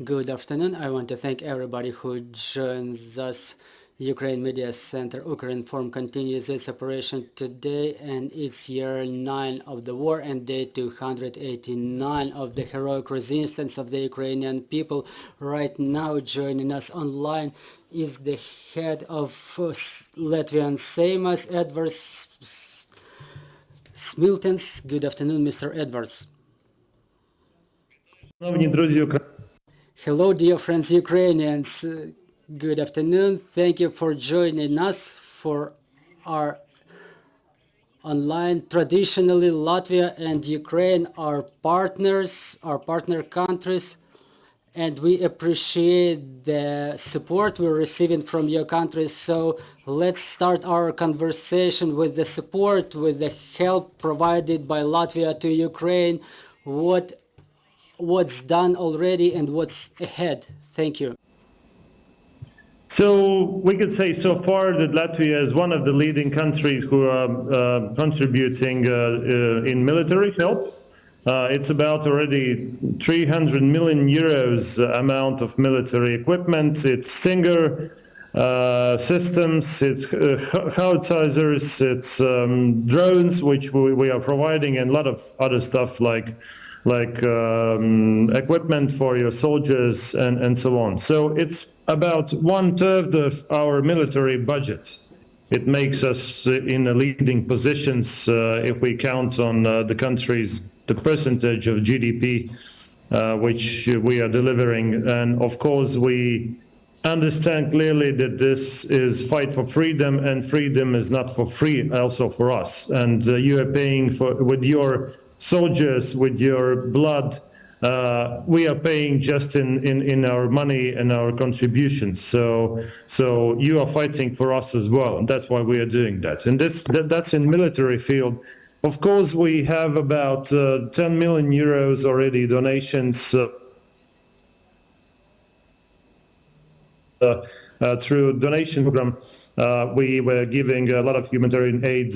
Good afternoon. I want to thank everybody who joins us. Ukraine Media Center Ukrinform continues its operation today, and it's year 9 of the war and day 289 of the heroic resistance of the Ukrainian people. Right now, joining us online is the head of Latvian Seimas, Edvards Smiltens. Good afternoon, Mr. Edvards. Hello, dear friends Ukrainians. Good afternoon. Thank you for joining us for our online. Traditionally, Latvia and Ukraine are partners, our partner countries, and we appreciate the support we're receiving from your countries. So let's start our conversation with the support, with the help provided by Latvia to Ukraine. What's done already and what's ahead? Thank you. So we could say so far that Latvia is one of the leading countries who are contributing in military help. It's about already 300 million euros amount of military equipment. It's Stinger systems, it's howitzers, it's drones, which we are providing, and a lot of other stuff like equipment for your soldiers and so on. So it's about 1/3 of our military budget. It makes us in a leading positions if we count on the percentage of GDP which we are delivering. And of course we understand clearly that this is fight for freedom, and freedom is not for free also for us. And you are paying for with your soldiers, with your blood. We are paying just in our money and our contributions. So you are fighting for us as well, and that's why we are doing that. And that's in military field. Of course, we have about 10 million euros already donations through donation program. We were giving a lot of humanitarian aid.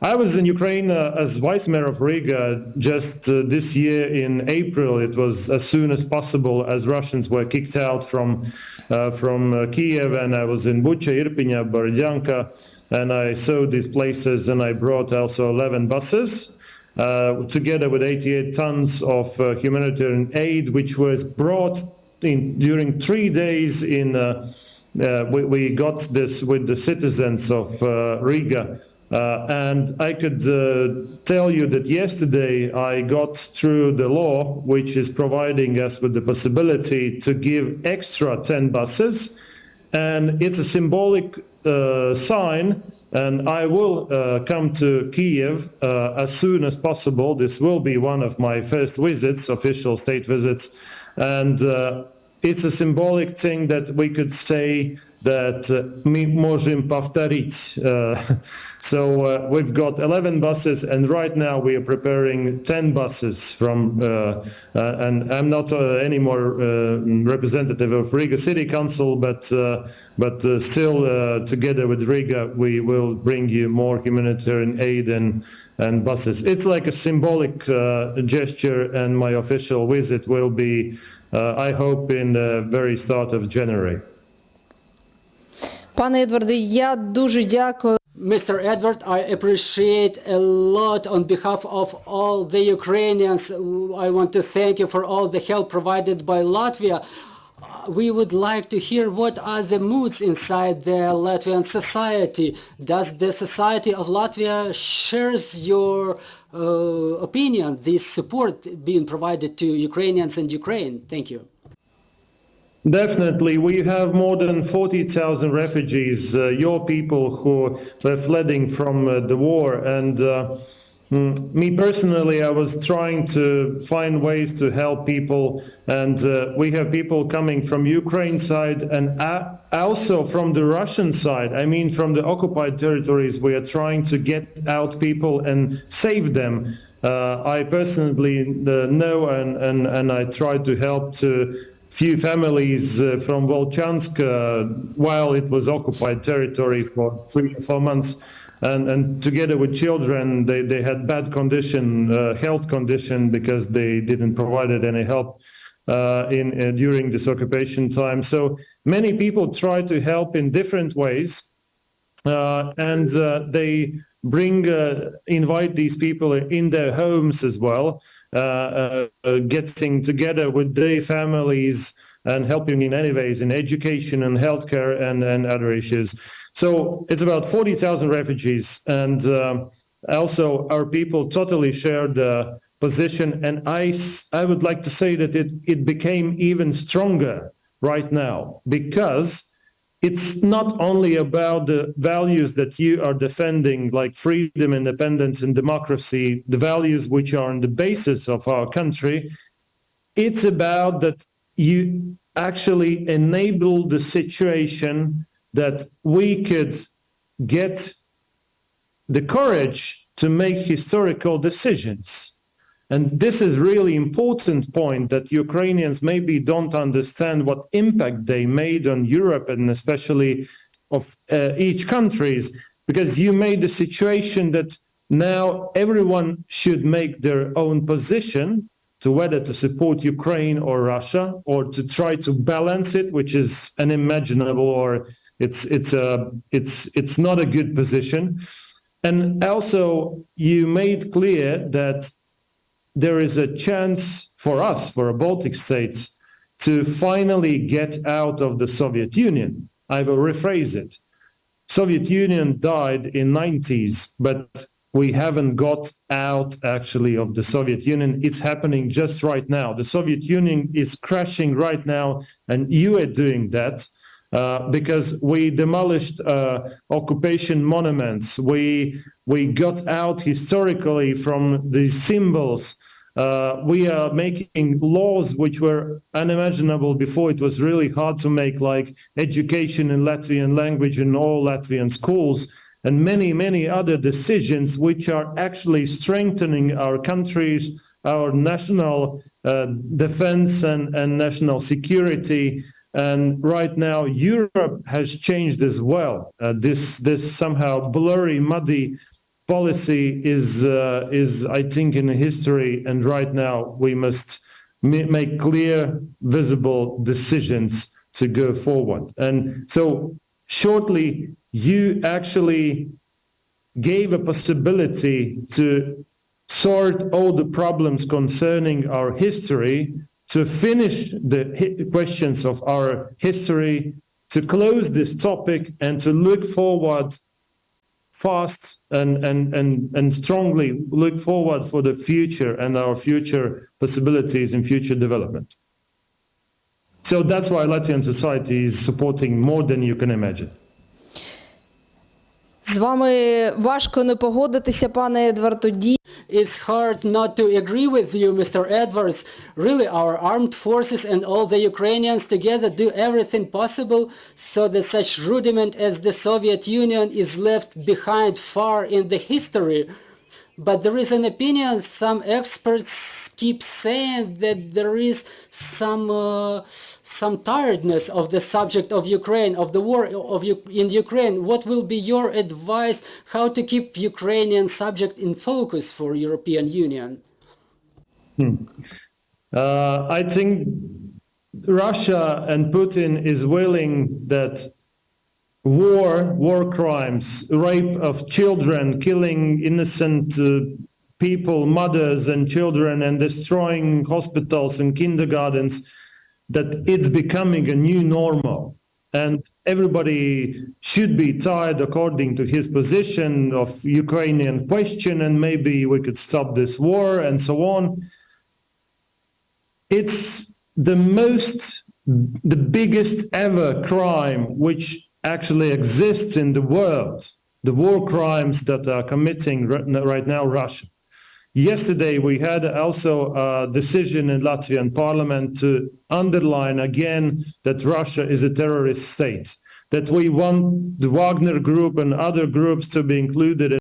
I was in Ukraine as vice mayor of Riga just this year in April. It was as soon as possible as Russians were kicked out from Kiev, and I was in Bucha, Irpinya, Borodyanka, and I saw these places, and I brought also 11 buses together with 88 tons of humanitarian aid, which was brought in during 3 days in we got this with the citizens of Riga, and I could tell you that yesterday I got through the law which is providing us with the possibility to give extra 10 buses, and it's a symbolic sign, and I will come to Kiev as soon as possible. This will be one of my first visits, official state visits, and it's a symbolic thing that we could say that my możemy powtórzyć. So we've got 11 buses, and right now we are preparing 10 buses from, and I'm not anymore representative of Riga City Council, but still together with Riga, we will bring you more humanitarian aid and buses. It's like a symbolic gesture, and my official visit will be I hope in the very start of January. Пане Едварде, я дуже дякую. Mr. Edward, I appreciate a lot on behalf of all the Ukrainians. I want to thank you for all the help provided by Latvia. We would like to hear what are the moods inside the Latvian society. Does the society of Latvia shares your opinion, this support being provided to Ukrainians and Ukraine? Thank you. Definitely. We have more than 40,000 refugees, your people who were fleeing from the war. And me personally, I was trying to find ways to help people. And we have people coming from Ukraine side and also from the Russian side. I mean, from the occupied territories, we are trying to get out people and save them. I personally know and I try to help to few families from Volchansk while it was occupied territory for 3 or 4 months, and together with children, they had bad condition, health condition, because they didn't provide any help. during this occupation time. So many people try to help in different ways, and they invite these people in their homes as well, getting together with their families and helping in any ways in education and healthcare and other issues. So it's about 40,000 refugees, and also our people totally share the position. And I would like to say that it became even stronger right now, because it's not only about the values that you are defending, like freedom, independence, and democracy, the values which are on the basis of our country. It's about that you actually enable the situation that we could get the courage to make historical decisions. And this is really important point, that Ukrainians maybe don't understand what impact they made on Europe, and especially of each countries, because you made the situation that now everyone should make their own position to whether to support Ukraine or Russia, or to try to balance it, which is unimaginable, or it's not a good position. And also you made clear that there is a chance for us, for the Baltic states, to finally get out of the Soviet Union. I will rephrase it. Soviet Union died in 90s, but we haven't got out actually of the Soviet Union. It's happening just right now. The Soviet Union is crashing right now, and you are doing that because we demolished occupation monuments. We got out historically from these symbols. We are making laws which were unimaginable before. It was really hard to make, like education in Latvian language in all Latvian schools, and many, many other decisions which are actually strengthening our countries, our national defense and national security. And right now, Europe has changed as well. This somehow blurry, muddy policy is I think, in history. And right now, we must make clear, visible decisions to go forward. And so, shortly, you actually gave a possibility to sort all the problems concerning our history, to finish the questions of our history, to close this topic, and to look forward fast and strongly look forward for the future and our future possibilities and future development. So that's why Latvian society is supporting more than you can imagine. З вами важко не погодитися, пане Едвард. It's hard not to agree with you, Mr. Edwards. Really, our armed forces and all the Ukrainians together do everything possible so that such rudiment as the Soviet Union is left behind far in the history. But there is an opinion, some experts keep saying that there is some tiredness of the subject of Ukraine, of the war in Ukraine. What will be your advice how to keep Ukrainian subject in focus for European Union? I think Russia and Putin is willing that war crimes, rape of children, killing innocent people, mothers and children, and destroying hospitals and kindergartens, that it's becoming a new normal. And everybody should be tired, according to his position, of Ukrainian question, and maybe we could stop this war and so on. It's the biggest ever crime which actually exists in the world, the war crimes that are committing right now Russia. Yesterday, we had also a decision in Latvian parliament to underline again that Russia is a terrorist state, that we want the Wagner group and other groups to be included